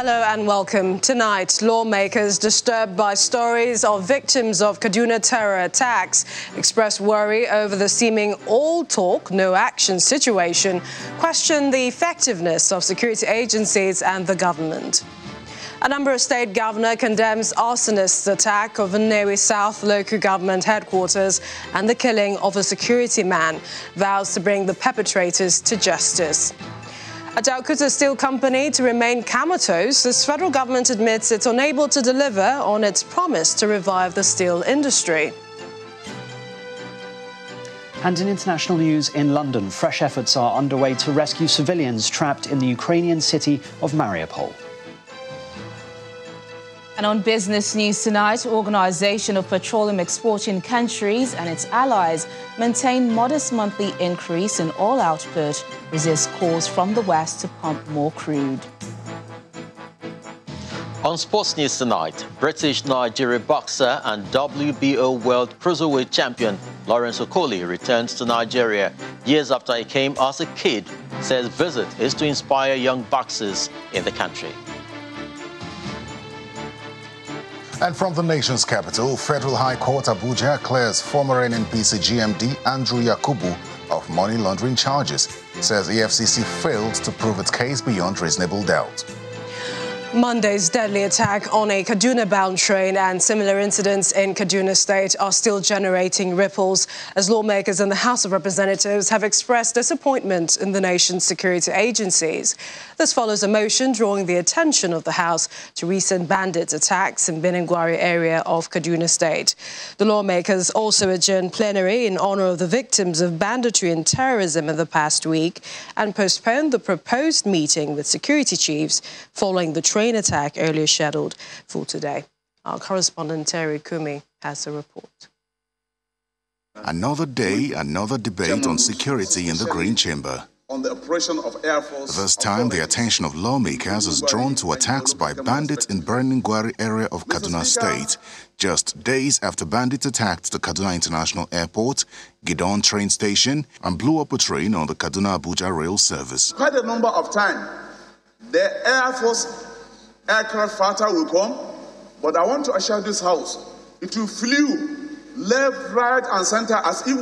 Hello and welcome. Tonight, lawmakers disturbed by stories of victims of Kaduna terror attacks express worry over the seeming all talk, no action situation, question the effectiveness of security agencies and the government. Anambra State Governor condemns arsonists' attack of Nnewi South local government headquarters and the killing of a security man, vows to bring the perpetrators to justice. At Calcutta Steel Company to remain comatose, this federal government admits it's unable to deliver on its promise to revive the steel industry. And in international news, in London, fresh efforts are underway to rescue civilians trapped in the Ukrainian city of Mariupol. And on business news tonight, Organization of Petroleum Exporting Countries and its allies maintain modest monthly increase in oil output, resist calls from the West to pump more crude. On sports news tonight, British Nigeria boxer and WBO World Cruiserweight champion Lawrence Okoli returns to Nigeria years after he came as a kid. Says visit is to inspire young boxers in the country. And from the nation's capital, Federal High Court Abuja clears former NNPC GMD Andrew Yakubu of money laundering charges. Says EFCC failed to prove its case beyond reasonable doubt. Monday's deadly attack on a Kaduna-bound train and similar incidents in Kaduna State are still generating ripples as lawmakers in the House of Representatives have expressed disappointment in the nation's security agencies. This follows a motion drawing the attention of the House to recent bandit attacks in Beningwari area of Kaduna State. The lawmakers also adjourned plenary in honor of the victims of banditry and terrorism in the past week and postponed the proposed meeting with security chiefs following the train attack earlier scheduled for today. Our correspondent Terry Kumi has a report. Another day, another debate on security in the Green Chamber. On the operation of Air Force. This time, the attention of lawmakers is drawn to attacks by bandits in Beningwari area of Kaduna State, just days after bandits attacked the Kaduna International Airport, Gidon train station, and blew up a train on the Kaduna-Abuja rail service. Quite a number of times, the Air Force aircraft fighter will come, but I want to assure this House, it will flew left, right, and center as if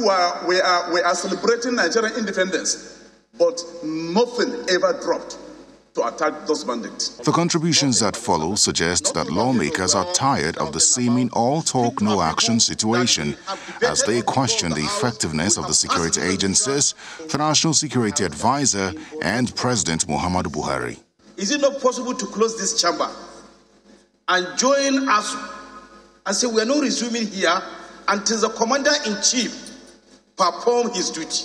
we are celebrating Nigerian independence. But nothing ever dropped to attack those bandits. The contributions that follow suggest that lawmakers are tired of the seeming all-talk, no-action situation as they question the effectiveness of the security agencies, the National Security Advisor, and President Muhammadu Buhari. Is it not possible to close this chamber and join us and say we are not resuming here until the Commander-in-Chief perform his duty?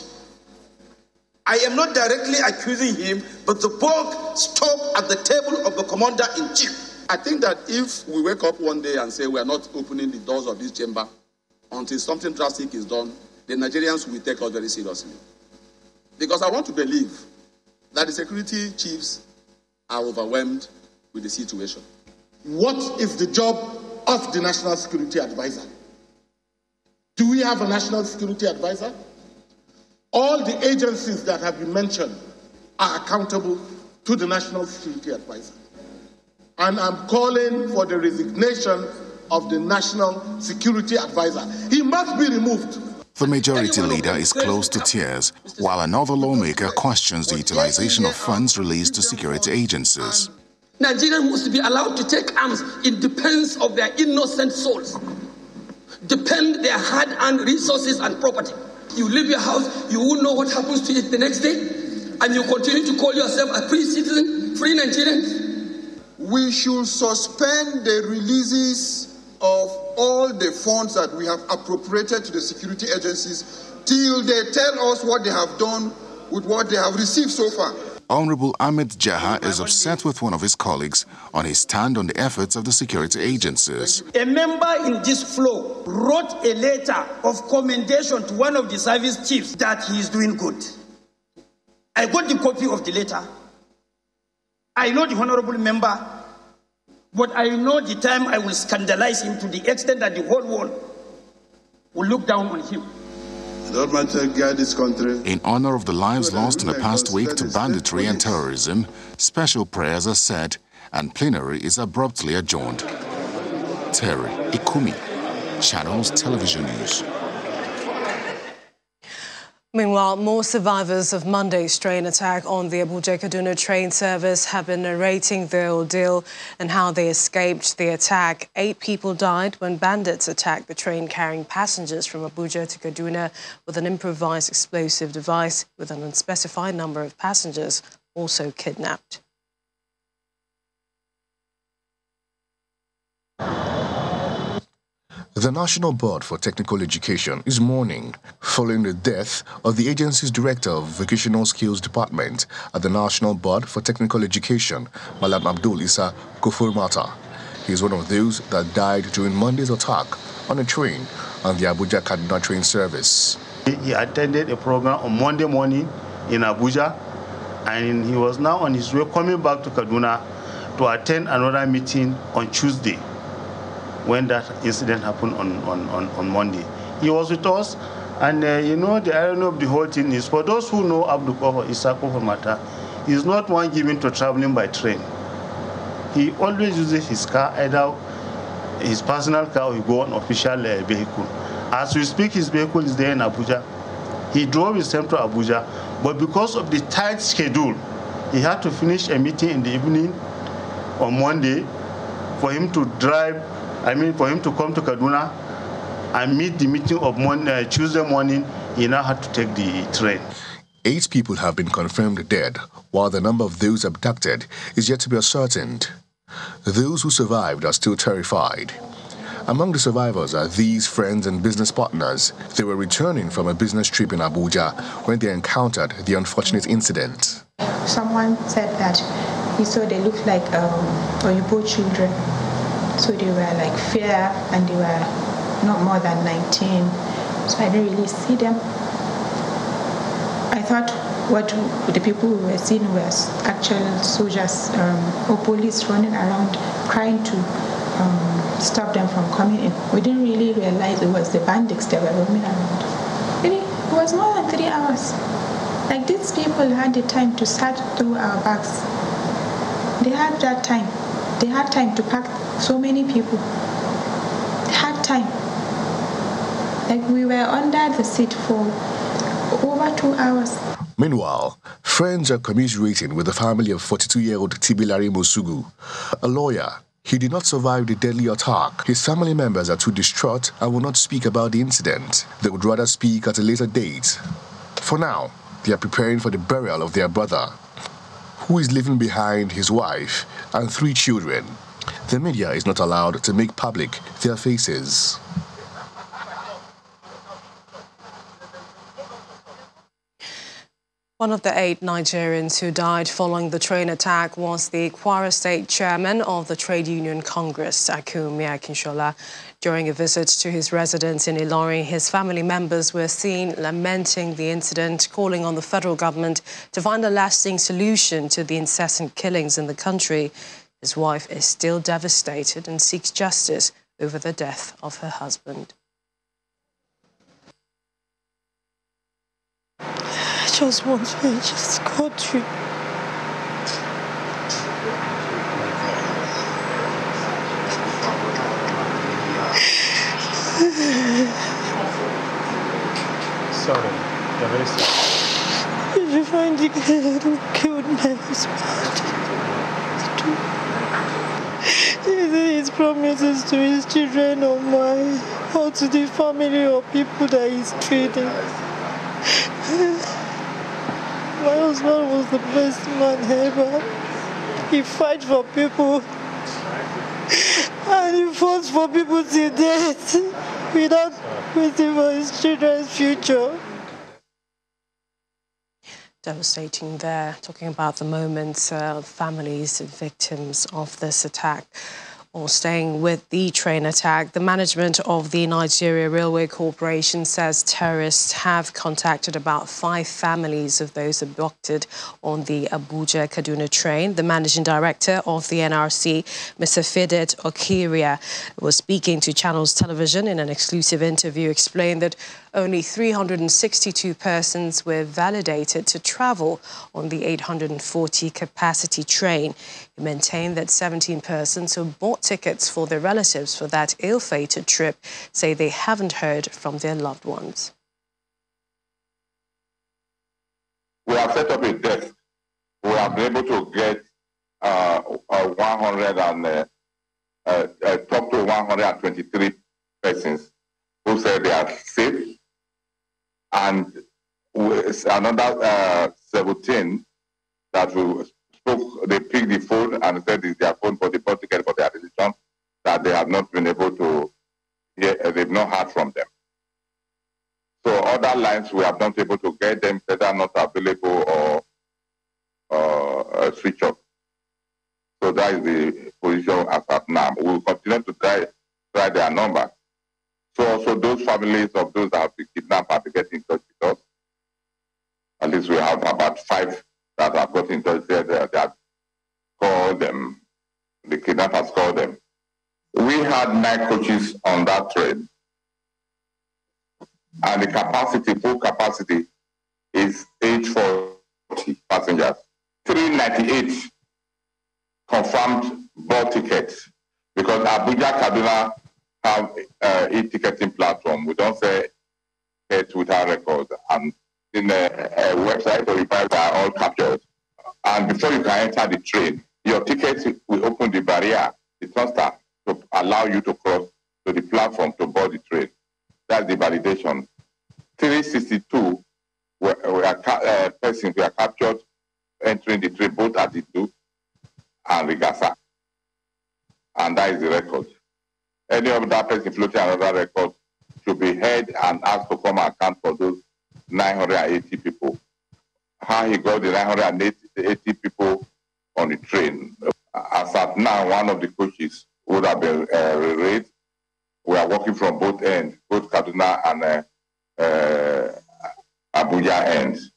I am not directly accusing him, but the bulk stop at the table of the Commander-in-Chief. I think that if we wake up one day and say we are not opening the doors of this chamber until something drastic is done, the Nigerians will take us very seriously. Because I want to believe that the security chiefs are overwhelmed with the situation. What is the job of the National Security Advisor? Do we have a National Security Advisor? All the agencies that have been mentioned are accountable to the National Security Advisor. And I'm calling for the resignation of the National Security Advisor. He must be removed. The majority leader is close to tears, while another lawmaker questions the utilization of funds released to security agencies. Nigerians must be allowed to take arms in defense of their innocent souls, defend their hard-earned resources and property. You leave your house, you won't know what happens to it the next day, and you continue to call yourself a free citizen, free Nigerian. We should suspend the releases of all the funds that we have appropriated to the security agencies till they tell us what they have done with what they have received so far. Honorable Ahmed Jaha is upset with one of his colleagues on his stand on the efforts of the security agencies. A member in this floor wrote a letter of commendation to one of the service chiefs that he is doing good. I got the copy of the letter. I know the honorable member, but I know the time I will scandalize him to the extent that the whole world will look down on him. In honor of the lives lost in the past week to banditry and terrorism, special prayers are said and plenary is abruptly adjourned. Terry Ikumi, Channels Television News. Meanwhile, more survivors of Monday's train attack on the Abuja-Kaduna train service have been narrating their ordeal and how they escaped the attack. 8 people died when bandits attacked the train carrying passengers from Abuja to Kaduna with an improvised explosive device, with an unspecified number of passengers also kidnapped. The National Board for Technical Education is mourning following the death of the agency's Director of Vocational Skills Department at the National Board for Technical Education, Malam Abdul Isa Kofurmata. He is one of those that died during Monday's attack on a train on the Abuja-Kaduna train service. He attended a program on Monday morning in Abuja, and he was now on his way coming back to Kaduna to attend another meeting on Tuesday, when that incident happened on Monday. He was with us, and the irony of the whole thing is, for those who know Abdul Isa Kofurmata, he's not one given to traveling by train. He always uses his car, either his personal car or he go on official vehicle. As we speak, his vehicle is there in Abuja. He drove his time to Abuja, but because of the tight schedule, he had to finish a meeting in the evening on Monday for him to for him to come to Kaduna and meet the meeting of Tuesday morning. He now had to take the train. 8 people have been confirmed dead, while the number of those abducted is yet to be ascertained. Those who survived are still terrified. Among the survivors are these friends and business partners. They were returning from a business trip in Abuja when they encountered the unfortunate incident. Someone said that he saw they looked like Oyibo children. So they were like fair and they were not more than 19. So I didn't really see them. I thought what the people we were seeing were actual soldiers or police running around trying to stop them from coming in. We didn't really realize it was the bandits that were roaming around. Really, it was more than 3 hours. Like, these people had the time to search through our bags. They had that time. They had time to pack so many people. They had time. Like, we were under the seat for over 2 hours. Meanwhile, friends are commiserating with the family of 42-year-old Tibilari Mosugu, a lawyer. He did not survive the deadly attack. His family members are too distraught and will not speak about the incident. They would rather speak at a later date. For now, they are preparing for the burial of their brother, who is leaving behind his wife and 3 children. The media is not allowed to make public their faces. One of the 8 Nigerians who died following the train attack was the Kwara State Chairman of the Trade Union Congress, Akumi Akinshola. During a visit to his residence in Ilorin, his family members were seen lamenting the incident, calling on the federal government to find a lasting solution to the incessant killings in the country. His wife is still devastated and seeks justice over the death of her husband. I just want to just go through. Sorry, you're very sorry. If you find the guy who killed my husband, his promises to his children or mine, or to the family or people that he's treating. My husband was the best man ever. He fights for people and he fought for people to death without waiting for his children's future. Devastating there, talking about the moments families of victims of this attack. Or staying with the train attack, the management of the Nigerian Railway Corporation says terrorists have contacted about 5 families of those abducted on the Abuja-Kaduna train. The managing director of the NRC, Mr. Fidet Okiria, was speaking to Channels Television in an exclusive interview, explained that only 362 persons were validated to travel on the 840-capacity train. He maintained that 17 persons who bought tickets for their relatives for that ill-fated trip say they haven't heard from their loved ones. We have set up a desk. We have been able to get 123 persons who said they are safe, and another 17 that we spoke. They picked the phone and said it's their phone for the bus ticket for their decision, that they have not been able to hear. They've not heard from them. So other lines we have not able to get them, either not available or switch off. So that is the position as of now. We will continue to try their number. So also those families of those that have been kidnapped have to get in touch with us. At least we have about 5 that have got in touch there. They have called them. The kidnappers called them. We had 9 coaches on that train. And the capacity, full capacity, is 840 passengers. 398 confirmed bought tickets, because Abuja, Kaduna have e-ticketing platform. We don't say it without records. And in the website or they are all captured. And before you can enter the train, your ticket will open the barrier, the turnstile, to allow you to cross to the platform to board the train. That's the validation. 362 persons were captured entering the train, both at the Duke and Rigasa. And that is the record. Any of that person floating another record should be held and asked to come and account for those 980 people. How he got the 980 people on the train. As at now, one of the coaches would have been raised. We are working from both ends, both Kaduna and Abuja ends.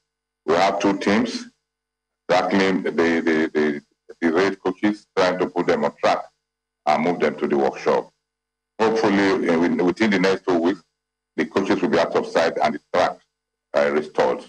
We have 2 teams tackling the raid coaches, trying to put them on track and move them to the workshop. Hopefully, within the next 2 weeks, the coaches will be out of sight and the track restored.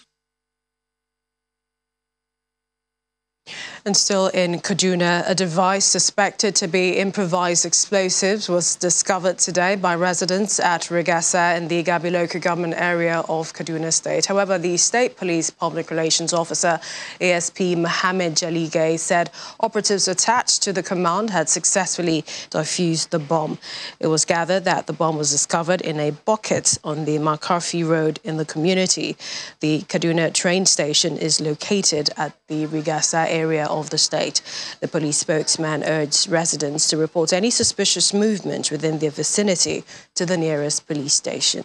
And still in Kaduna, a device suspected to be improvised explosives was discovered today by residents at Rigasa in the Igabi local government area of Kaduna State. However, the State Police Public Relations Officer, ASP Mohammed Jalige, said operatives attached to the command had successfully defused the bomb. It was gathered that the bomb was discovered in a bucket on the Makarfi Road in the community. The Kaduna train station is located at the Rigasa area of the state. The police spokesman urged residents to report any suspicious movement within their vicinity to the nearest police station.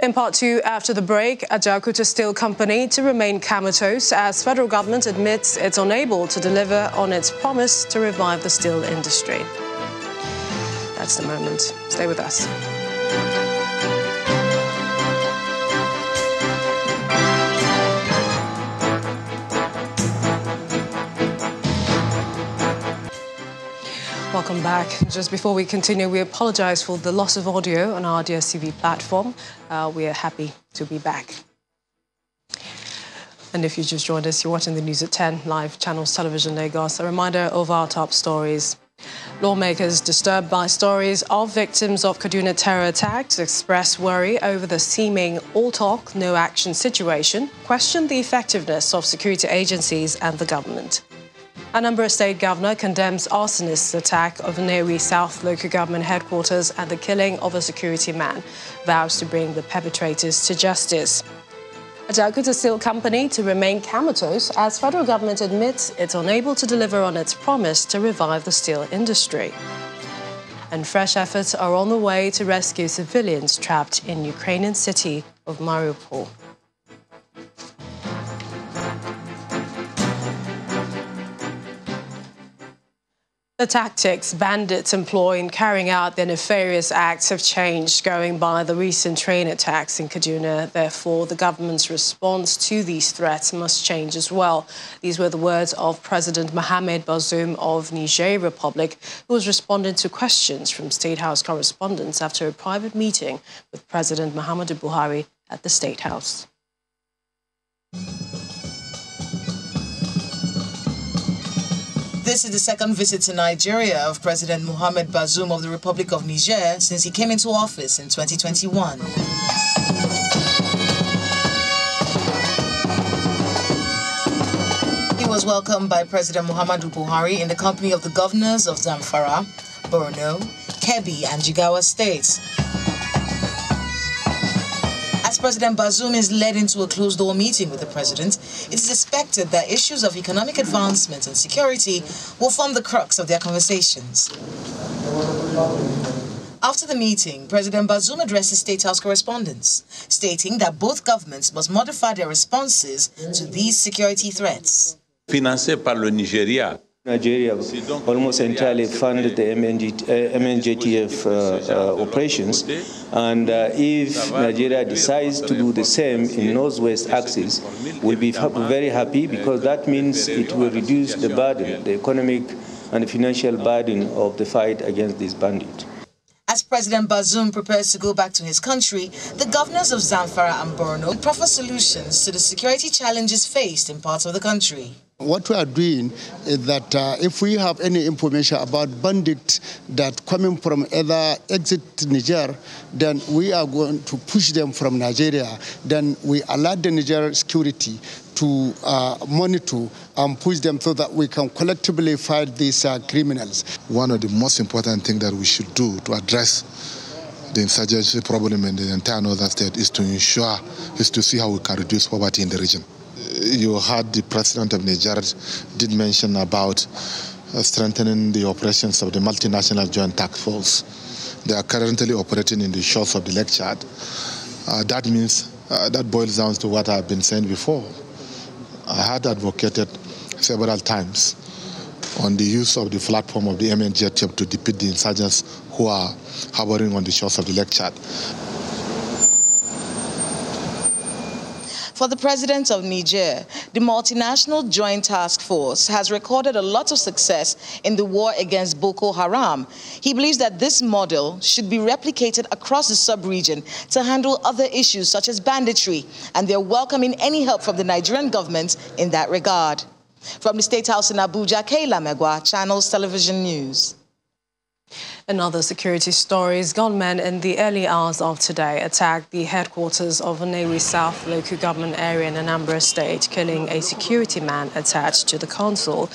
In part 2, after the break, Ajaokuta Steel Company to remain comatose as federal government admits it's unable to deliver on its promise to revive the steel industry. That's the moment. Stay with us. Welcome back. Just before we continue, we apologize for the loss of audio on our DSTV platform. We are happy to be back. And if you just joined us, you're watching the news at 10, live Channels Television Lagos. A reminder of our top stories. Lawmakers disturbed by stories of victims of Kaduna terror attacks express worry over the seeming all talk, no action situation, question the effectiveness of security agencies and the government. Anambra State Governor condemns arsonist's attack of Nnewi South Local Government Headquarters and the killing of a security man, vows to bring the perpetrators to justice. Ajaokuta Steel Company to remain comatose as federal government admits it's unable to deliver on its promise to revive the steel industry. And fresh efforts are on the way to rescue civilians trapped in Ukrainian city of Mariupol. The tactics bandits employ in carrying out their nefarious acts have changed, going by the recent train attacks in Kaduna. Therefore, the government's response to these threats must change as well. These were the words of President Mohamed Bazoum of Nigerian Republic, who was responding to questions from State House correspondents after a private meeting with President Muhammadu Buhari at the State House. This is the second visit to Nigeria of President Mohamed Bazoum of the Republic of Niger since he came into office in 2021. He was welcomed by President Muhammadu Buhari in the company of the governors of Zamfara, Borno, Kebbi and Jigawa states. As President Bazoum is led into a closed-door meeting with the president, it is expected that issues of economic advancement and security will form the crux of their conversations. After the meeting, President Bazoum addressed his State House correspondents, stating that both governments must modify their responses to these security threats. Financé par le Nigeria. Nigeria almost entirely funded the MNJTF operations, and if Nigeria decides to do the same in Northwest axis, we'll be very happy, because that means it will reduce the burden, the economic and the financial burden of the fight against these bandits. As President Bazoum prepares to go back to his country, the governors of Zamfara and Borno proffer solutions to the security challenges faced in parts of the country. What we are doing is that if we have any information about bandits that coming from either exit Niger, then we are going to push them from Nigeria. Then we allow the Niger security to monitor and push them so that we can collectively fight these criminals. One of the most important things that we should do to address the insurgency problem in the entire northern state is to see how we can reduce poverty in the region. You heard the president of Niger did mention about strengthening the operations of the multinational joint task force. They are currently operating in the shores of the Lake Chad. That means, that boils down to what I've been saying before. I had advocated several times on the use of the platform of the MNJTF to defeat the insurgents who are harboring on the shores of the Lake Chad. For the president of Niger, the multinational joint task force has recorded a lot of success in the war against Boko Haram. He believes that this model should be replicated across the sub-region to handle other issues such as banditry, and they're welcoming any help from the Nigerian government in that regard. From the State House in Abuja, Kayla Megwa, Channels Television News. In other security stories, gunmen in the early hours of today attacked the headquarters of Nnewi South local government area in Anambra State, killing a security man attached to the council.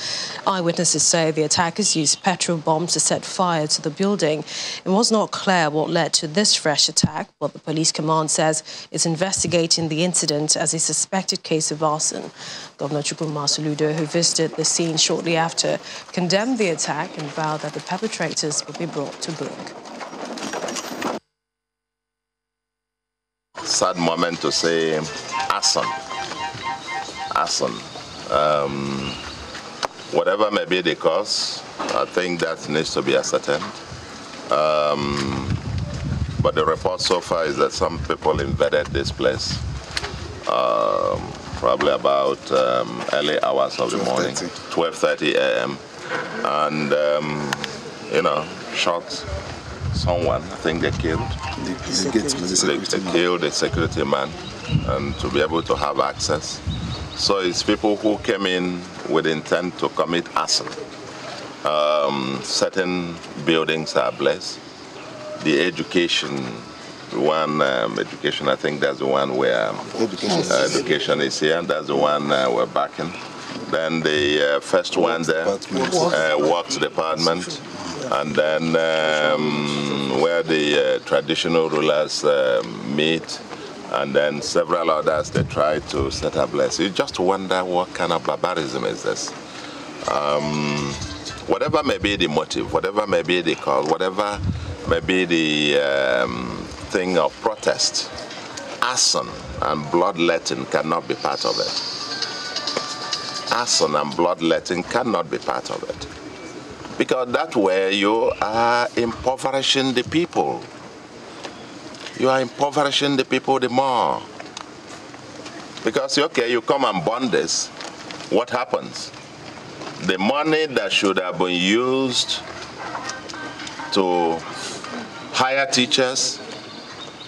Eyewitnesses say the attackers used petrol bombs to set fire to the building. It was not clear what led to this fresh attack, but the police command says it's investigating the incident as a suspected case of arson. Governor Chukwuma Soludo, who visited the scene shortly after, condemned the attack and vowed that the perpetrators would be brought to book. Sad moment to say arson. Whatever may be the cause, I think that needs to be ascertained. But the report so far is that some people invaded this place, probably about early hours of the morning, 12:30 a.m. and shot someone. I think they killed. They killed a security man, and to be able to have access. So it's people who came in with intent to commit arson. Certain buildings are blessed. The education I think that's the one where education is here, and that's the one we're backing. Then the first one there, Works Department, and then where the traditional rulers meet, and then several others they try to set up less. You just wonder what kind of barbarism is this. Whatever may be the motive, whatever may be the cause, whatever may be the thing of protest, arson and bloodletting cannot be part of it. Arson and bloodletting cannot be part of it. because that way you are impoverishing the people. You are impoverishing the people the more. Because, okay, you come and bond this, what happens? The money that should have been used to hire teachers,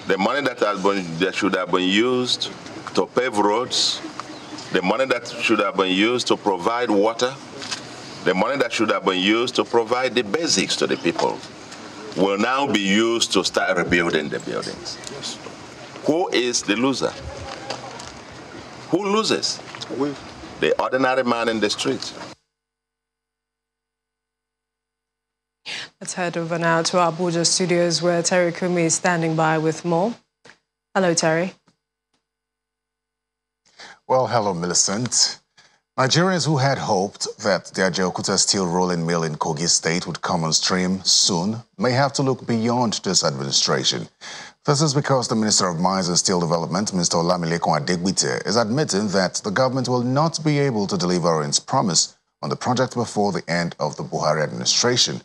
the money that should have been used to pave roads, the money that should have been used to provide water, the money that should have been used to provide the basics to the people, will now be used to start rebuilding the buildings. Who is the loser? Who loses? The ordinary man in the street. Let's head over now to our Abuja studios where Terry Kumi is standing by with more. Hello, Terry. Well, hello, Millicent. Nigerians who had hoped that the Ajaokuta steel rolling mill in Kogi State would come on stream soon may have to look beyond this administration. This is because the Minister of Mines and Steel Development, Mr. Olamilekun Adegbite, is admitting that the government will not be able to deliver on its promise on the project before the end of the Buhari administration.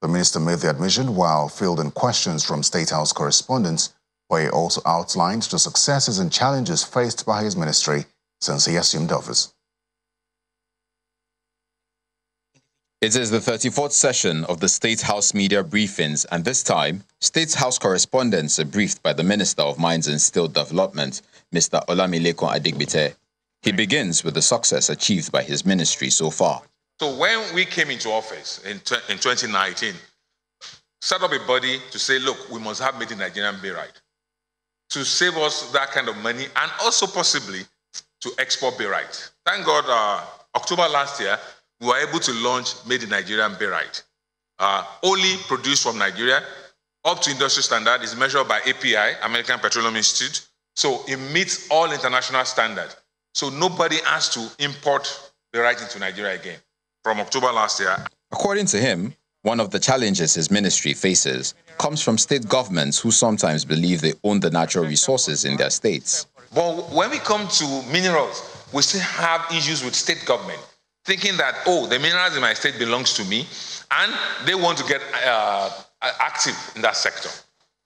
The minister made the admission while fielding questions from State House correspondents, where he also outlined the successes and challenges faced by his ministry since he assumed office. It is the 34th session of the State House media briefings, and this time, State House correspondents are briefed by the Minister of Mines and Steel Development, Mr. Olamilekun Adegbite. He begins with the success achieved by his ministry so far. So when we came into office in 2019, set up a body to say, look, we must have made in Nigerian Barite to save us that kind of money and also possibly to export Barite. Thank God, October last year, we were able to launch Made in Nigerian Barite. Only produced from Nigeria, up to industry standard, is measured by API, American Petroleum Institute. So it meets all international standards. So nobody has to import Barite into Nigeria again from October last year. According to him, one of the challenges his ministry faces comes from state governments who sometimes believe they own the natural resources in their states. But when we come to minerals, we still have issues with state government, thinking that, oh, the minerals in my state belongs to me, and they want to get active in that sector.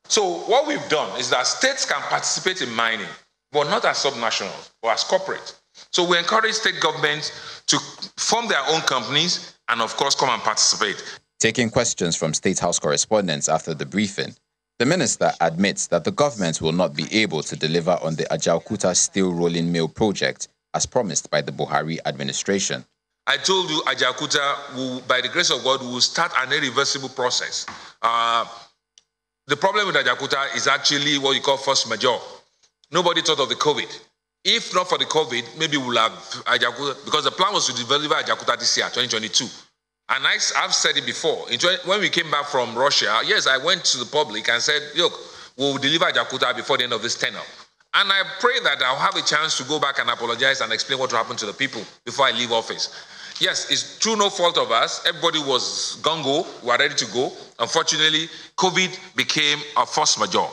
So what we've done is that states can participate in mining, but not as subnationals, but as corporate. So we encourage state governments to form their own companies and, of course, come and participate. Taking questions from State House correspondents after the briefing, the minister admits that the government will not be able to deliver on the Ajaokuta steel rolling mill project as promised by the Buhari administration. I told you Ajaokuta will, by the grace of God, will start an irreversible process. The problem with Ajaokuta is actually what you call force majeure. Nobody thought of the COVID. If not for the COVID, maybe we'll have Ajaokuta, because the plan was to deliver Ajaokuta this year, 2022. And I've said it before. When we came back from Russia, yes, I went to the public and said, look, we'll deliver Ajaokuta before the end of this tenure. And I pray that I'll have a chance to go back and apologize and explain what happened to the people before I leave office. Yes, it's through no fault of us. Everybody was gung-ho, we were ready to go. Unfortunately, COVID became a force majeure.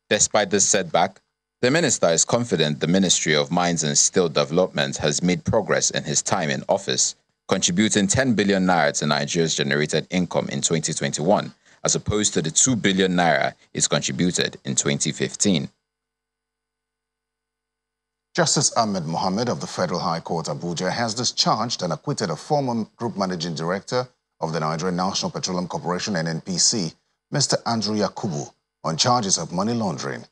Despite this setback, the minister is confident the Ministry of Mines and Steel Development has made progress in his time in office, contributing 10 billion naira to Nigeria's generated income in 2021, as opposed to the 2 billion naira it contributed in 2015. Justice Ahmed Mohammed of the Federal High Court, Abuja, has discharged and acquitted a former Group Managing Director of the Nigerian National Petroleum Corporation, NNPC, Mr. Andrew Yakubu, on charges of money laundering.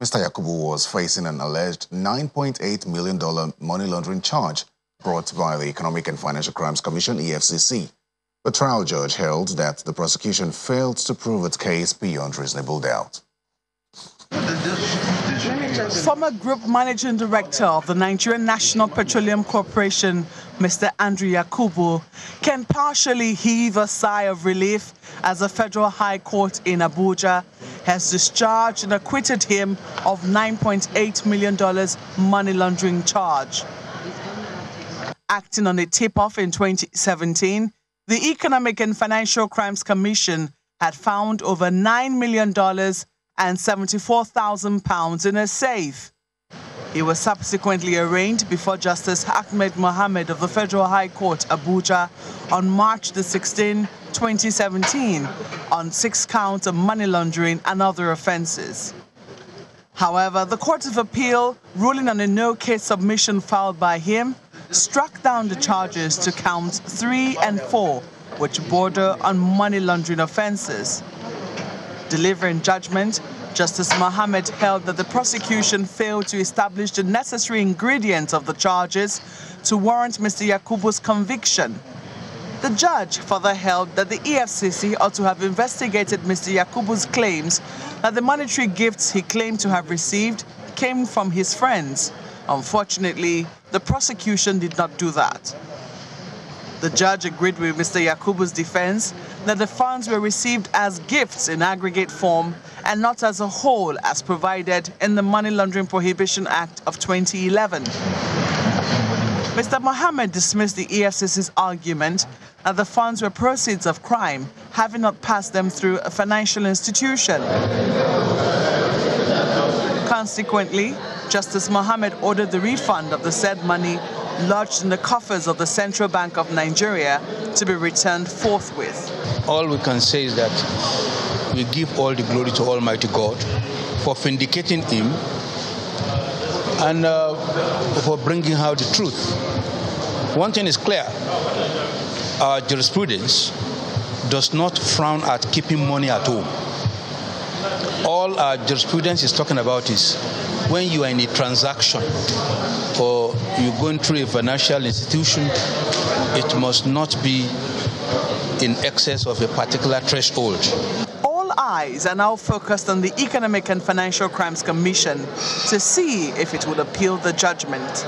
Mr. Yakubu was facing an alleged $9.8 million money laundering charge brought by the Economic and Financial Crimes Commission, EFCC. The trial judge held that the prosecution failed to prove its case beyond reasonable doubt. Former Group Managing Director of the Nigerian National Petroleum Corporation, Mr. Andrew Yakubu, can partially heave a sigh of relief as the Federal High Court in Abuja has discharged and acquitted him of $9.8 million money laundering charge. Acting on a tip-off in 2017, the Economic and Financial Crimes Commission had found over $9 million and 74,000 pounds in a safe. He was subsequently arraigned before Justice Ahmed Mohammed of the Federal High Court, Abuja, on March the 16th, 2017 on 6 counts of money laundering and other offences. However, the Court of Appeal, ruling on a no-case submission filed by him, struck down the charges to counts 3 and 4, which border on money laundering offences. Delivering judgment, Justice Mohammed held that the prosecution failed to establish the necessary ingredients of the charges to warrant Mr. Yakubu's conviction. The judge further held that the EFCC ought to have investigated Mr. Yakubu's claims that the monetary gifts he claimed to have received came from his friends. Unfortunately, the prosecution did not do that. The judge agreed with Mr. Yakubu's defense that the funds were received as gifts in aggregate form and not as a whole as provided in the Money Laundering Prohibition Act of 2011. Mr. Mohammed dismissed the EFCC's argument that the funds were proceeds of crime, having not passed them through a financial institution. Consequently, Justice Mohammed ordered the refund of the said money lodged in the coffers of the Central Bank of Nigeria to be returned forthwith. All we can say is that we give all the glory to Almighty God for vindicating him and for bringing out the truth. One thing is clear, our jurisprudence does not frown at keeping money at home. All our jurisprudence is talking about is when you are in a transaction or you're going through a financial institution, it must not be in excess of a particular threshold. All eyes are now focused on the Economic and Financial Crimes Commission to see if it would appeal the judgment.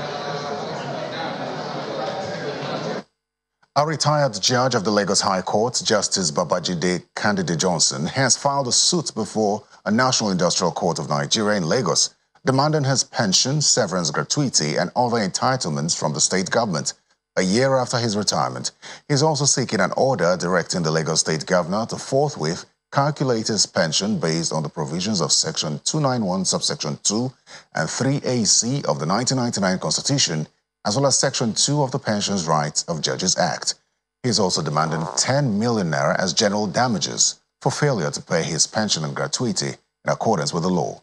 A retired judge of the Lagos High Court, Justice Babajide Candide Johnson, has filed a suit before a National Industrial Court of Nigeria in Lagos, demanding his pension, severance gratuity, and other entitlements from the state government a year after his retirement. He is also seeking an order directing the Lagos State Governor to forthwith calculate his pension based on the provisions of Section 291, subsection 2 and 3AC of the 1999 Constitution, as well as Section 2 of the Pensions Rights of Judges Act. He is also demanding 10 million naira as general damages for failure to pay his pension and gratuity in accordance with the law.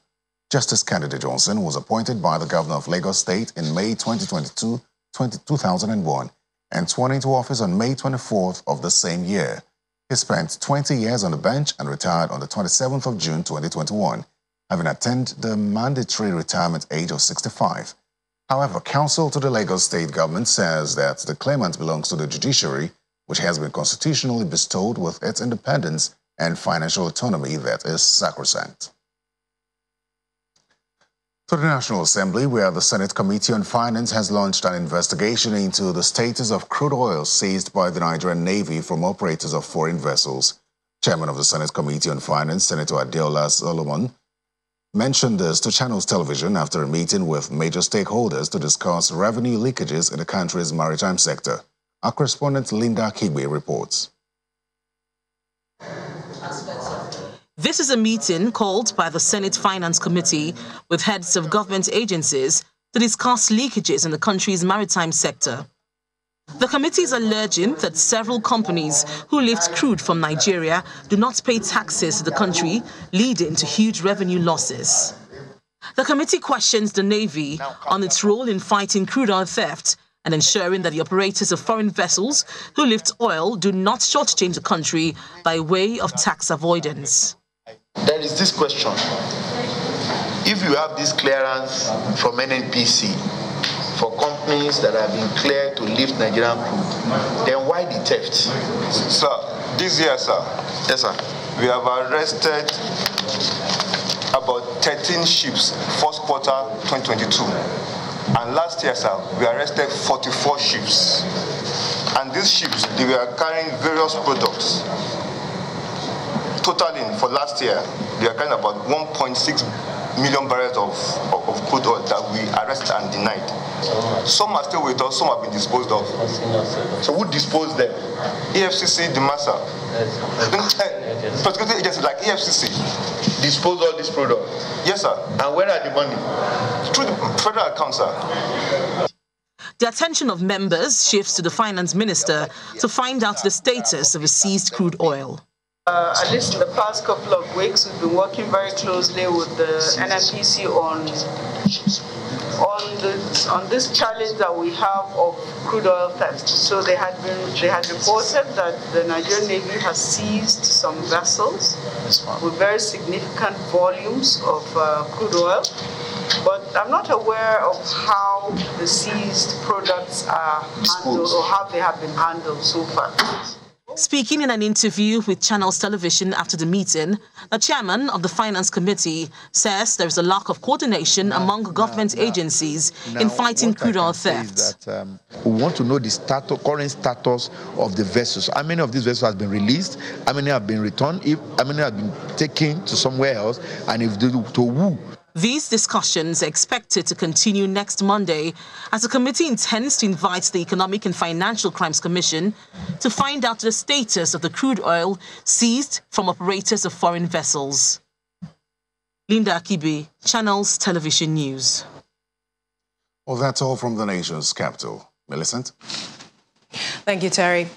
Justice Candide Johnson was appointed by the Governor of Lagos State in May 2001 and sworn into office on May 24th of the same year. He spent 20 years on the bench and retired on the 27th of June 2021, having attained the mandatory retirement age of 65. However, counsel to the Lagos State government says that the claimant belongs to the judiciary, which has been constitutionally bestowed with its independence and financial autonomy that is sacrosanct. To the National Assembly, where the Senate Committee on Finance has launched an investigation into the status of crude oil seized by the Nigerian Navy from operators of foreign vessels. Chairman of the Senate Committee on Finance, Senator Adeola Solomon, mentioned this to Channels Television after a meeting with major stakeholders to discuss revenue leakages in the country's maritime sector. Our correspondent Linda Kigbe reports. This is a meeting called by the Senate Finance Committee with heads of government agencies to discuss leakages in the country's maritime sector. The committee is alleging that several companies who lift crude from Nigeria do not pay taxes to the country, leading to huge revenue losses. The committee questions the Navy on its role in fighting crude oil theft and ensuring that the operators of foreign vessels who lift oil do not shortchange the country by way of tax avoidance. There is this question. If you have this clearance from NNPC for companies that have been cleared to lift Nigerian crude, then why the theft? Sir, this year, sir. Yes, sir. We have arrested about 13 ships, first quarter 2022. And last year, sir, we arrested 44 ships. And these ships, they were carrying various products. Totaling for last year, they are carrying about 1.6 million barrels of crude oil that we arrested and denied. Some are still with us, some have been disposed of. So who disposed them? EFCC, the master. Prosecuting agencies like EFCC dispose all these products? Yes, sir. And where are the money? Through the federal account, sir. The attention of members shifts to the finance minister to find out the status of a seized crude oil. At least in the past couple of weeks, we've been working very closely with the NNPC on this challenge that we have of crude oil theft. So they had reported that the Nigerian Navy has seized some vessels with very significant volumes of crude oil. But I'm not aware of how the seized products are handled or how they have been handled so far. Speaking in an interview with Channels Television after the meeting, the chairman of the Finance Committee says there is a lack of coordination among government agencies in fighting crude oil theft. We want to know the current status of the vessels. How many of these vessels have been released? How many have been returned? How many have been taken to somewhere else? And if to who? These discussions are expected to continue next Monday as the committee intends to invite the Economic and Financial Crimes Commission to find out the status of the crude oil seized from operators of foreign vessels. Linda Akibe, Channels Television News. Well, that's all from the nation's capital. Millicent? Thank you, Terry.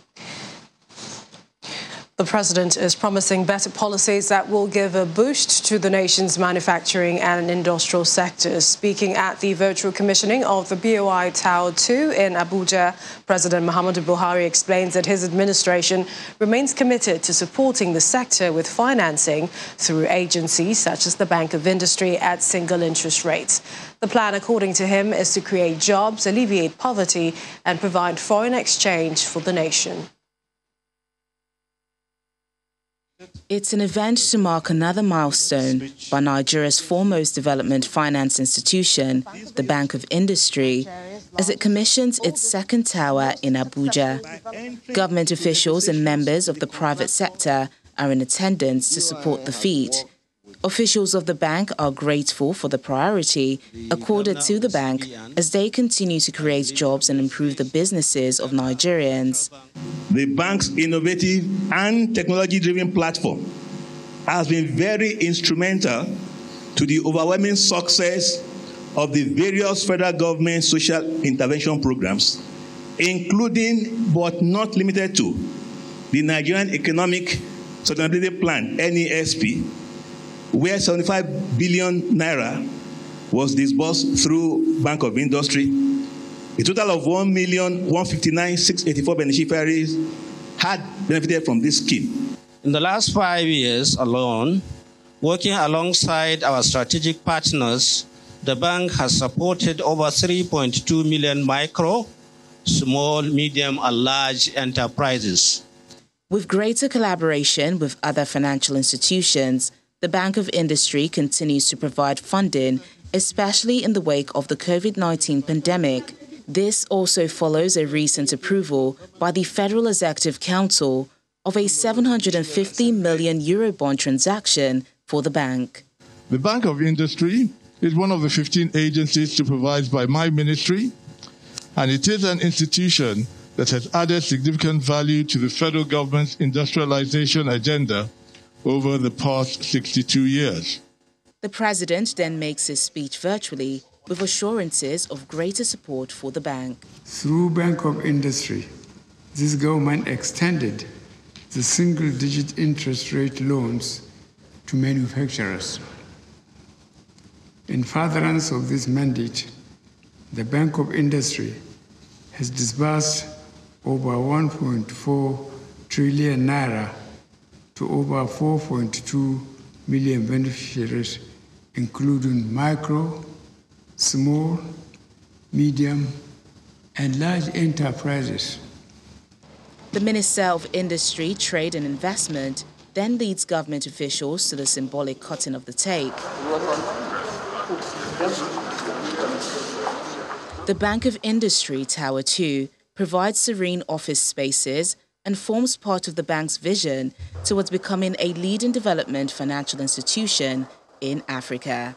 The president is promising better policies that will give a boost to the nation's manufacturing and industrial sectors. Speaking at the virtual commissioning of the BOI Tower 2 in Abuja, President Muhammadu Buhari explains that his administration remains committed to supporting the sector with financing through agencies such as the Bank of Industry at single interest rates. The plan, according to him, is to create jobs, alleviate poverty, and provide foreign exchange for the nation. It's an event to mark another milestone by Nigeria's foremost development finance institution, the Bank of Industry, as it commissions its second tower in Abuja. Government officials and members of the private sector are in attendance to support the feat. Officials of the bank are grateful for the priority accorded to the bank as they continue to create jobs and improve the businesses of Nigerians. The bank's innovative and technology-driven platform has been very instrumental to the overwhelming success of the various federal government social intervention programs, including but not limited to the Nigerian Economic Sustainability Plan, NESP, where 75 billion naira was disbursed through Bank of Industry. A total of 1,159,684 beneficiaries had benefited from this scheme. In the last 5 years alone, working alongside our strategic partners, the bank has supported over 3.2 million micro, small, medium, and large enterprises. With greater collaboration with other financial institutions, the Bank of Industry continues to provide funding, especially in the wake of the COVID-19 pandemic. This also follows a recent approval by the Federal Executive Council of a 750 million euro bond transaction for the bank. The Bank of Industry is one of the 15 agencies supervised by my ministry, and it is an institution that has added significant value to the federal government's industrialization agenda over the past 62 years. The president then makes his speech virtually with assurances of greater support for the bank. Through Bank of Industry, this government extended the single-digit interest rate loans to manufacturers. In furtherance of this mandate, the Bank of Industry has disbursed over 1.4 trillion naira to over 4.2 million beneficiaries, including micro, small, medium, and large enterprises. The Minister of Industry, Trade and Investment then leads government officials to the symbolic cutting of the tape. The Bank of Industry Tower 2 provides serene office spaces and forms part of the bank's vision towards becoming a leading development financial institution in Africa.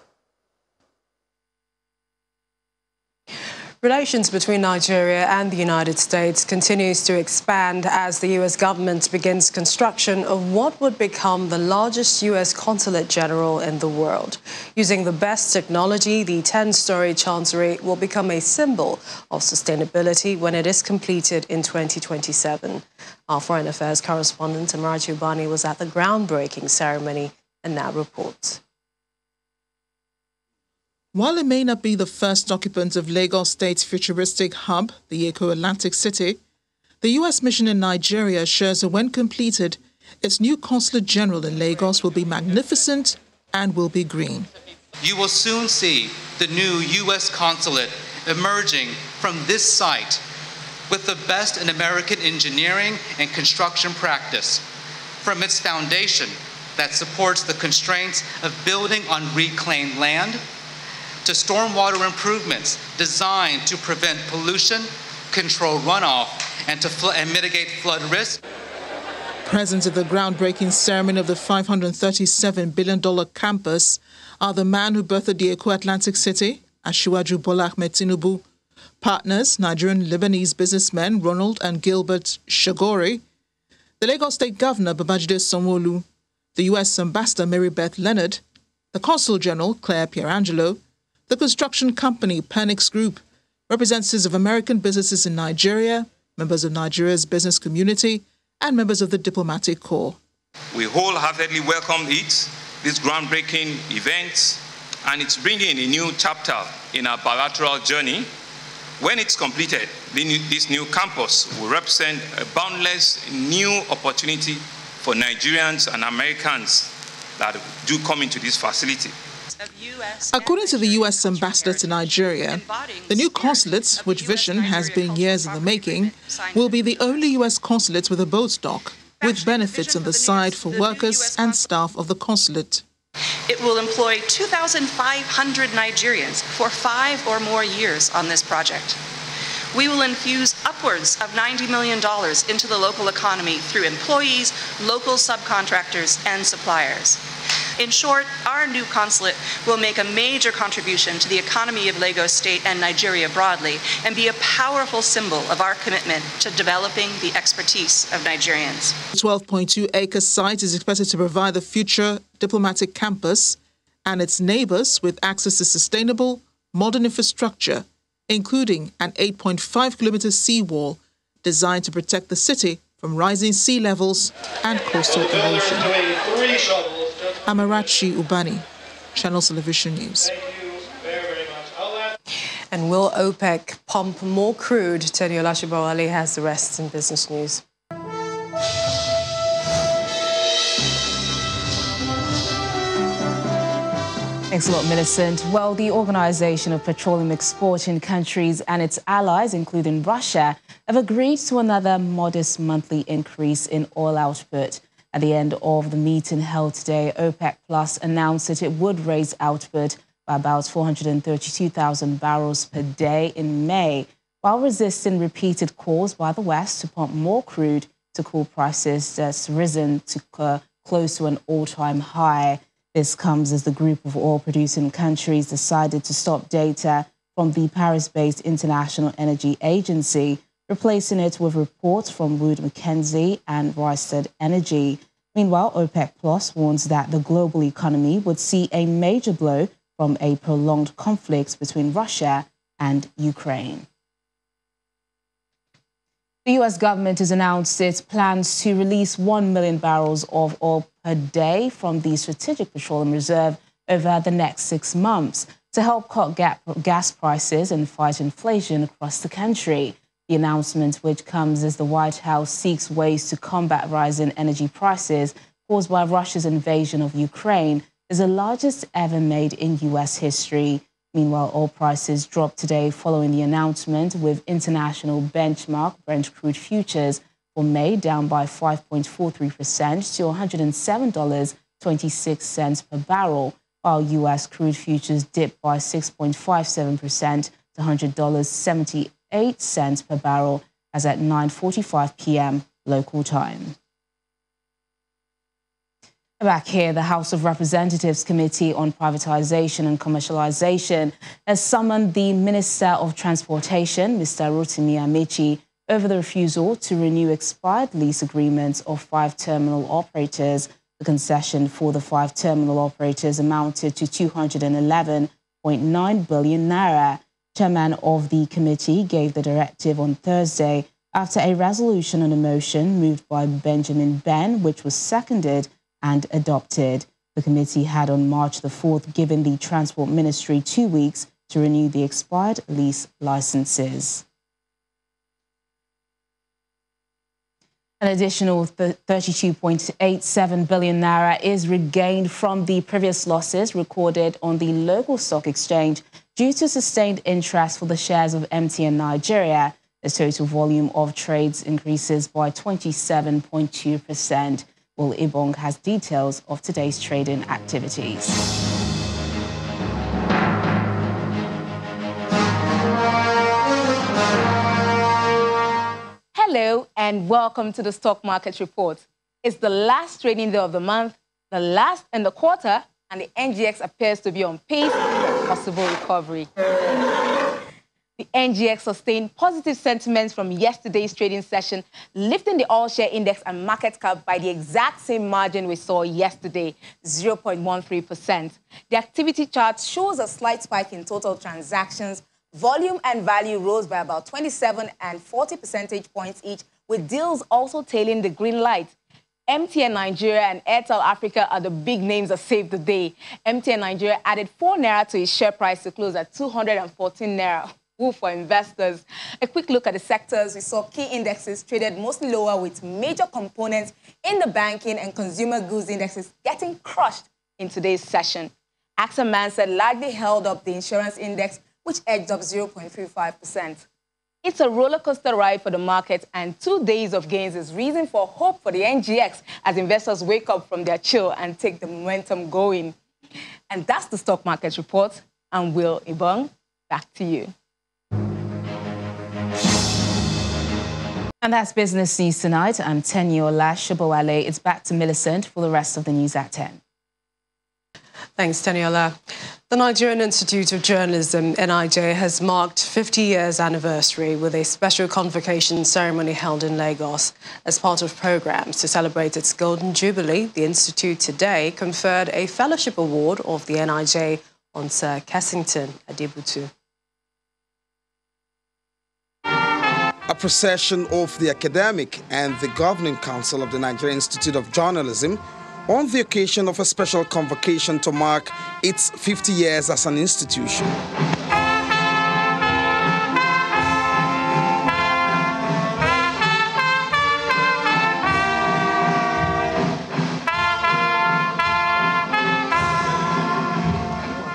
Relations between Nigeria and the United States continues to expand as the U.S. government begins construction of what would become the largest U.S. Consulate General in the world. Using the best technology, the 10-story chancery will become a symbol of sustainability when it is completed in 2027. Our Foreign Affairs correspondent, Amarachi Ubani, was at the groundbreaking ceremony and now reports. While it may not be the first occupant of Lagos State's futuristic hub, the Eco-Atlantic City, the U.S. mission in Nigeria assures that when completed, its new Consulate General in Lagos will be magnificent and will be green. You will soon see the new U.S. Consulate emerging from this site with the best in American engineering and construction practice, from its foundation that supports the constraints of building on reclaimed land, to stormwater improvements designed to prevent pollution, control runoff, and mitigate flood risk. Present at the groundbreaking ceremony of the $537 billion campus are the man who birthed the Eco-Atlantic City, Asiwaju Bola Ahmed Tinubu, partners, Nigerian-Lebanese businessmen Ronald and Gilbert Shagori, the Lagos State Governor Babajide Sanwo-Olu, the U.S. Ambassador Mary Beth Leonard, the Consul General Claire Pierangelo, the construction company Penix Group, representatives of American businesses in Nigeria, members of Nigeria's business community, and members of the diplomatic corps. We wholeheartedly welcome this groundbreaking event, and it's bringing a new chapter in our bilateral journey. When it's completed, this new campus will represent a boundless new opportunity for Nigerians and Americans that do come into this facility. According to the U.S. Ambassador to Nigeria, the new consulate, which vision has been years in the making, will be the only U.S. consulate with a boat dock, with benefits on the side for workers and staff of the consulate. It will employ 2,500 Nigerians for 5 or more years on this project. We will infuse upwards of $90 million into the local economy through employees, local subcontractors, and suppliers. In short, our new consulate will make a major contribution to the economy of Lagos State and Nigeria broadly, and be a powerful symbol of our commitment to developing the expertise of Nigerians. The 12.2-acre site is expected to provide the future diplomatic campus and its neighbors with access to sustainable, modern infrastructure, including an 8.5-kilometer seawall designed to protect the city from rising sea levels and coastal erosion. Amarachi Ubani, Channel Television News. And will OPEC pump more crude? Teniola Shibawale has the rest in business news. Thanks a lot, Millicent. Well, the Organization of Petroleum Exporting Countries and its allies, including Russia, have agreed to another modest monthly increase in oil output. At the end of the meeting held today, OPEC Plus announced that it would raise output by about 432,000 barrels per day in May, while resisting repeated calls by the West to pump more crude to cool prices that's risen to close to an all-time high. This comes as the group of oil-producing countries decided to stop data from the Paris-based International Energy Agency, replacing it with reports from Wood Mackenzie and Rystad Energy. Meanwhile, OPEC Plus warns that the global economy would see a major blow from a prolonged conflict between Russia and Ukraine. The U.S. government has announced its plans to release 1 million barrels of oil per day from the Strategic Petroleum Reserve over the next 6 months to help cut gas prices and fight inflation across the country. The announcement, which comes as the White House seeks ways to combat rising energy prices caused by Russia's invasion of Ukraine, is the largest ever made in U.S. history. Meanwhile, oil prices dropped today following the announcement, with international benchmark Brent crude futures for May down by 5.43% to $107.26 per barrel, while U.S. crude futures dipped by 6.57% to $100.78 per barrel as at 9:45 p.m. local time. Back here, the House of Representatives Committee on Privatization and Commercialization has summoned the Minister of Transportation, Mr. Rotimi Amechi, over the refusal to renew expired lease agreements of 5 terminal operators. The concession for the 5 terminal operators amounted to 211.9 billion naira. Chairman of the committee gave the directive on Thursday after a resolution on a motion moved by Benjamin Ben, which was seconded and adopted. The committee had on March the 4th given the Transport Ministry 2 weeks to renew the expired lease licenses. An additional 32.87 billion naira is regained from the previous losses recorded on the local stock exchange due to sustained interest for the shares of MTN Nigeria. The total volume of trades increases by 27.2%. Will Ibong has details of today's trading activities. Hello and welcome to the Stock Market Report. It's the last trading day of the month, the last in the quarter, and the NGX appears to be on pace for possible recovery. The NGX sustained positive sentiments from yesterday's trading session, lifting the all-share index and market cap by the exact same margin we saw yesterday, 0.13%. The activity chart shows a slight spike in total transactions. Volume and value rose by about 27 and 40 percentage points each, with deals also tailing the green light. MTN Nigeria and Airtel Africa are the big names that saved the day. MTN Nigeria added 4 naira to its share price to close at 214 naira. For investors. A quick look at the sectors. We saw key indexes traded mostly lower, with major components in the banking and consumer goods indexes getting crushed in today's session. AXA Mansard largely held up the insurance index, which edged up 0.35%. It's a roller coaster ride for the market, and 2 days of gains is reason for hope for the NGX as investors wake up from their chill and take the momentum going. And that's the Stock Market Report. I'm Will Ibong. Back to you. And that's Business News Tonight. I'm Teniola Shibowale. It's back to Millicent for the rest of the news at 10. Thanks, Teniola. The Nigerian Institute of Journalism, NIJ, has marked 50 years anniversary with a special convocation ceremony held in Lagos. As part of programs to celebrate its Golden Jubilee, the Institute today conferred a fellowship award of the NIJ on Sir Kessington Adebutu. A procession of the academic and the governing council of the Nigerian Institute of Journalism on the occasion of a special convocation to mark its 50 years as an institution.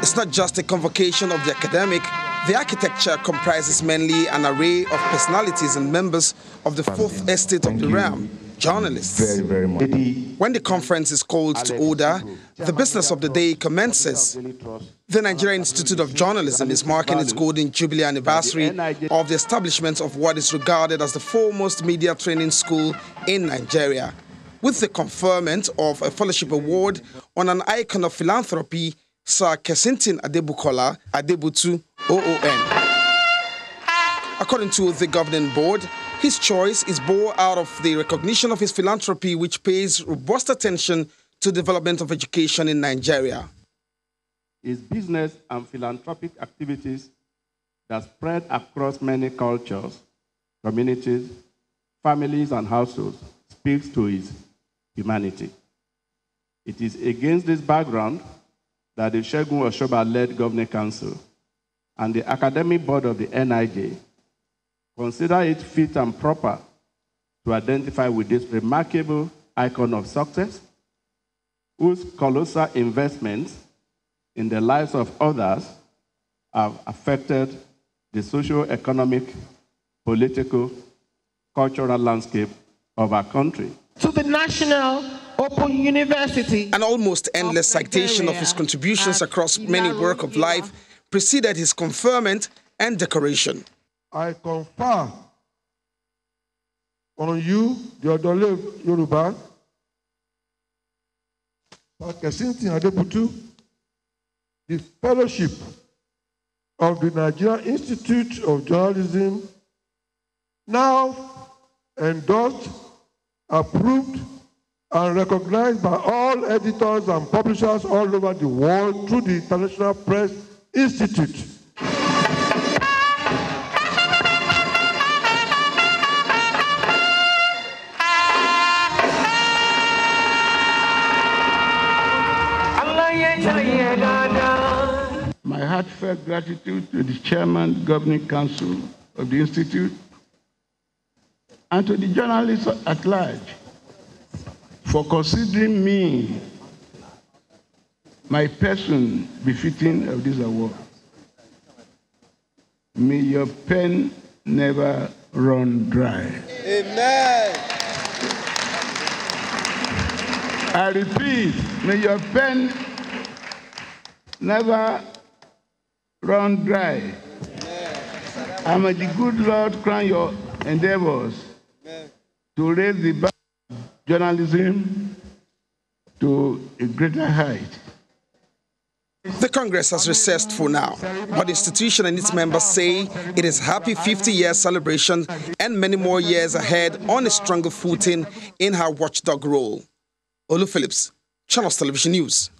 It's not just a convocation of the academic. The architecture comprises mainly an array of personalities and members of the fourth estate of the realm, journalists. Very much. When the conference is called to order, the business of the day commences. The Nigerian Institute of Journalism is marking its Golden Jubilee anniversary of the establishment of what is regarded as the foremost media training school in Nigeria, with the conferment of a fellowship award on an icon of philanthropy, Sir Kessington Adebutu, OON. According to the governing board, his choice is born out of the recognition of his philanthropy, which pays robust attention to development of education in Nigeria. His business and philanthropic activities that spread across many cultures, communities, families, and households speaks to his humanity. It is against this background that the Segun Oshoba-led Governing Council and the Academic Board of the NIJ consider it fit and proper to identify with this remarkable icon of success, whose colossal investments in the lives of others have affected the socio-economic, political, cultural landscape of our country. To the National Open University. An almost endless citation of his contributions across many walks of life preceded his conferment and decoration. I confer on you, the Odole Yoruba, the fellowship of the Nigerian Institute of Journalism, now endorsed, approved, and recognized by all editors and publishers all over the world through the International Press Institute. My heartfelt gratitude to the Chairman, Governing Council of the Institute, and to the journalists at large for considering me, my person, befitting of this award. May your pen never run dry. Amen. I repeat, may your pen never run dry. And may the good Lord crown your endeavors to raise the bar of journalism to a greater height. The Congress has recessed for now, but the institution and its members say it is happy 50-year celebration and many more years ahead on a stronger footing in her watchdog role. Olu Phillips, Channels Television News.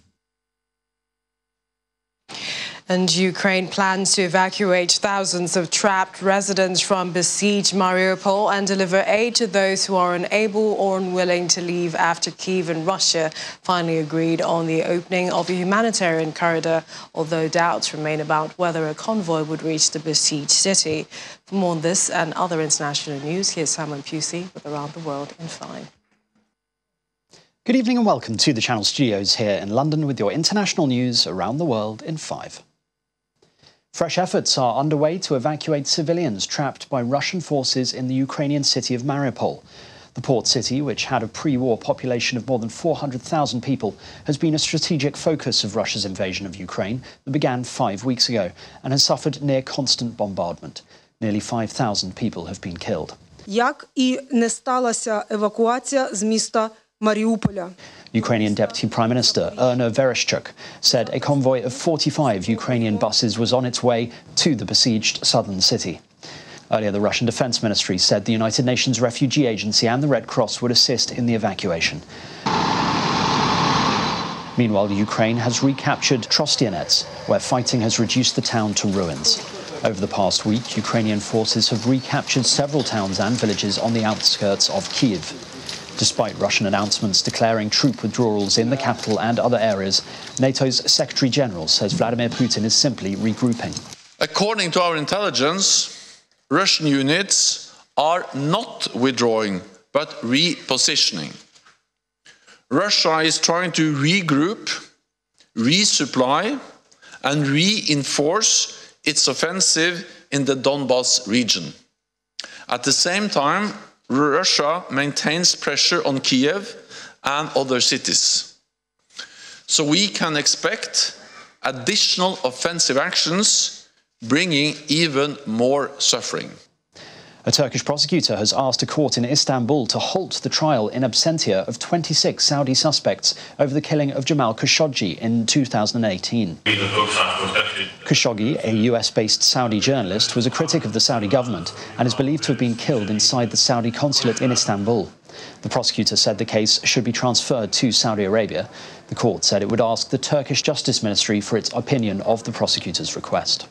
And Ukraine plans to evacuate thousands of trapped residents from besieged Mariupol and deliver aid to those who are unable or unwilling to leave after Kyiv and Russia finally agreed on the opening of a humanitarian corridor, although doubts remain about whether a convoy would reach the besieged city. For more on this and other international news, here's Samuel Pusey with Around the World in 5. Good evening and welcome to the Channel Studios here in London with your international news around the world in 5. Fresh efforts are underway to evacuate civilians trapped by Russian forces in the Ukrainian city of Mariupol. The port city, which had a pre-war population of more than 400,000 people, has been a strategic focus of Russia's invasion of Ukraine that began 5 weeks ago and has suffered near constant bombardment. Nearly 5,000 people have been killed. Як і не сталася евакуація з міста Mariupoля. Ukrainian Deputy Prime Minister Erna Vereshchuk said a convoy of 45 Ukrainian buses was on its way to the besieged southern city. Earlier, the Russian Defense Ministry said the United Nations Refugee Agency and the Red Cross would assist in the evacuation. Meanwhile, Ukraine has recaptured Trostianets, where fighting has reduced the town to ruins. Over the past week, Ukrainian forces have recaptured several towns and villages on the outskirts of Kyiv. Despite Russian announcements declaring troop withdrawals in the capital and other areas, NATO's Secretary General says Vladimir Putin is simply regrouping. According to our intelligence, Russian units are not withdrawing, but repositioning. Russia is trying to regroup, resupply, and reinforce its offensive in the Donbas region. At the same time, Russia maintains pressure on Kiev and other cities. So we can expect additional offensive actions, bringing even more suffering. A Turkish prosecutor has asked a court in Istanbul to halt the trial in absentia of 26 Saudi suspects over the killing of Jamal Khashoggi in 2018. Khashoggi, a US-based Saudi journalist, was a critic of the Saudi government and is believed to have been killed inside the Saudi consulate in Istanbul. The prosecutor said the case should be transferred to Saudi Arabia. The court said it would ask the Turkish Justice Ministry for its opinion of the prosecutor's request.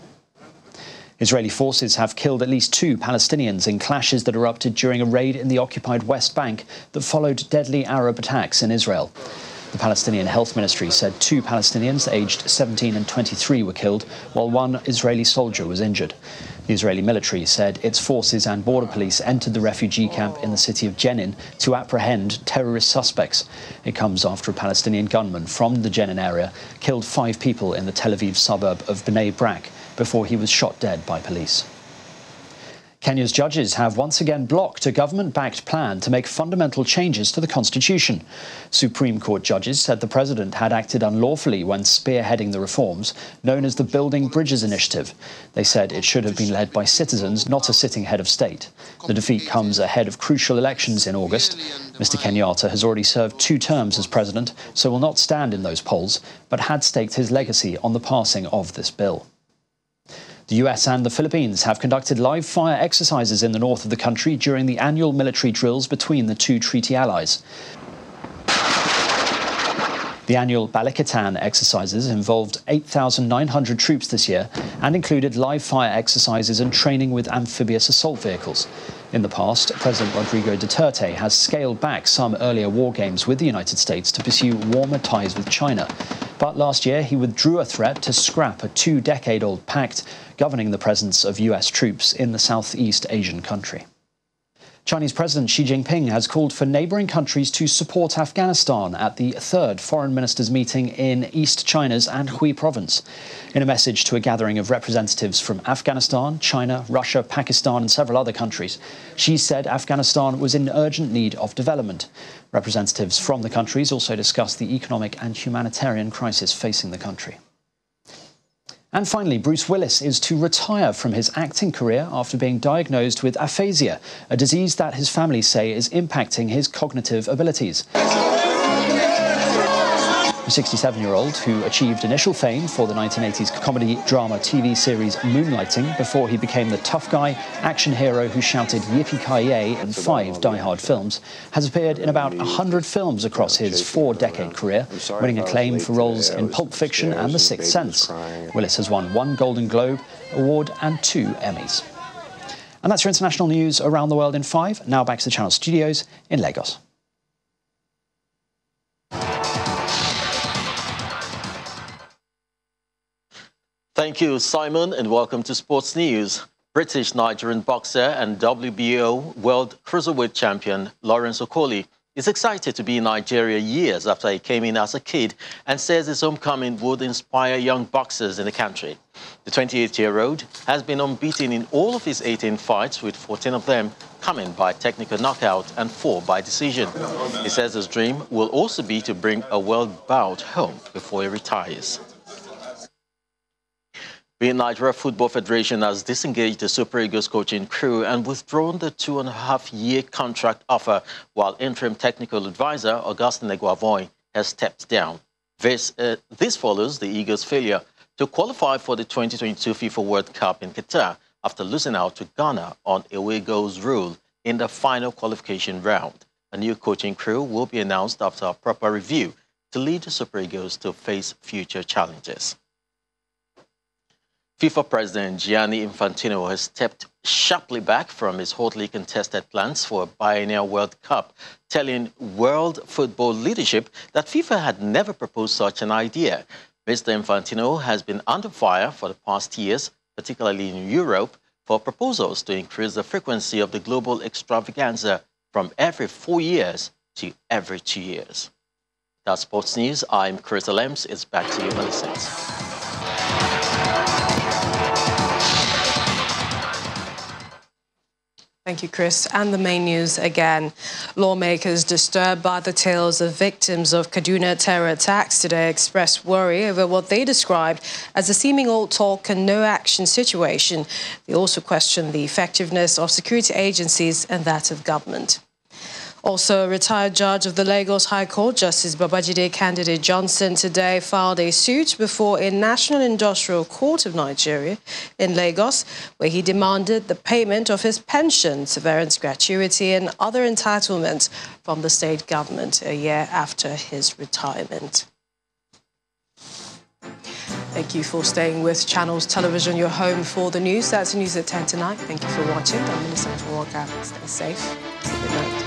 Israeli forces have killed at least 2 Palestinians in clashes that erupted during a raid in the occupied West Bank that followed deadly Arab attacks in Israel. The Palestinian Health Ministry said 2 Palestinians aged 17 and 23 were killed, while 1 Israeli soldier was injured. The Israeli military said its forces and border police entered the refugee camp in the city of Jenin to apprehend terrorist suspects. It comes after a Palestinian gunman from the Jenin area killed 5 people in the Tel Aviv suburb of Bnei Brak before he was shot dead by police. Kenya's judges have once again blocked a government-backed plan to make fundamental changes to the constitution. Supreme Court judges said the president had acted unlawfully when spearheading the reforms, known as the Building Bridges Initiative. They said it should have been led by citizens, not a sitting head of state. The defeat comes ahead of crucial elections in August. Mr. Kenyatta has already served 2 terms as president, so will not stand in those polls, but had staked his legacy on the passing of this bill. The US and the Philippines have conducted live-fire exercises in the north of the country during the annual military drills between the 2 treaty allies. The annual Balikatan exercises involved 8,900 troops this year and included live-fire exercises and training with amphibious assault vehicles. In the past, President Rodrigo Duterte has scaled back some earlier war games with the United States to pursue warmer ties with China. But last year, he withdrew a threat to scrap a 2-decade-old pact governing the presence of US troops in the Southeast Asian country. Chinese President Xi Jinping has called for neighbouring countries to support Afghanistan at the 3rd Foreign Ministers' meeting in East China's Anhui province. In a message to a gathering of representatives from Afghanistan, China, Russia, Pakistan and several other countries, Xi said Afghanistan was in urgent need of development. Representatives from the countries also discussed the economic and humanitarian crisis facing the country. And finally, Bruce Willis is to retire from his acting career after being diagnosed with aphasia, a disease that his family say is impacting his cognitive abilities. The 67-year-old, who achieved initial fame for the 1980s comedy drama TV series Moonlighting before he became the tough guy action hero who shouted yippee-ki-yay in 5 Die Hard films, has appeared in about 100 films across his 4-decade career, winning acclaim for roles in Pulp Fiction and The Sixth Sense. Willis has won 1 Golden Globe Award and 2 Emmys. And that's your international news around the world in 5. Now back to the Channel studios in Lagos. Thank you, Simon, and welcome to Sports News. British Nigerian boxer and WBO World Cruiserweight Champion Lawrence Okoli is excited to be in Nigeria years after he came in as a kid and says his homecoming would inspire young boxers in the country. The 28-year-old has been unbeaten in all of his 18 fights, with 14 of them coming by technical knockout and 4 by decision. He says his dream will also be to bring a world bout home before he retires. The Nigeria Football Federation has disengaged the Super Eagles coaching crew and withdrawn the 2.5-year contract offer, while interim technical advisor Augustine Eguavoin has stepped down. This follows the Eagles' failure to qualify for the 2022 FIFA World Cup in Qatar after losing out to Ghana on away goals rule in the final qualification round. A new coaching crew will be announced after a proper review to lead the Super Eagles to face future challenges. FIFA President Gianni Infantino has stepped sharply back from his hotly contested plans for a biennial World Cup, telling world football leadership that FIFA had never proposed such an idea. Mr. Infantino has been under fire for the past years, particularly in Europe, for proposals to increase the frequency of the global extravaganza from every 4 years to every 2 years. That's Sports News. I'm Chris Lems. It's back to you, Millicent. Thank you, Chris. And the main news again. Lawmakers disturbed by the tales of victims of Kaduna terror attacks today expressed worry over what they described as a seeming all talk and no action situation. They also questioned the effectiveness of security agencies and that of government. Also, a retired judge of the Lagos High Court, Justice Babajide candidate Johnson, today filed a suit before a National Industrial Court of Nigeria in Lagos, where he demanded the payment of his pension, severance gratuity and other entitlements from the state government a year after his retirement. Thank you for staying with Channels Television, your home for the news. That's the news at 10 tonight. Thank you for watching. I'm Millicent Walker. Stay safe. Good night.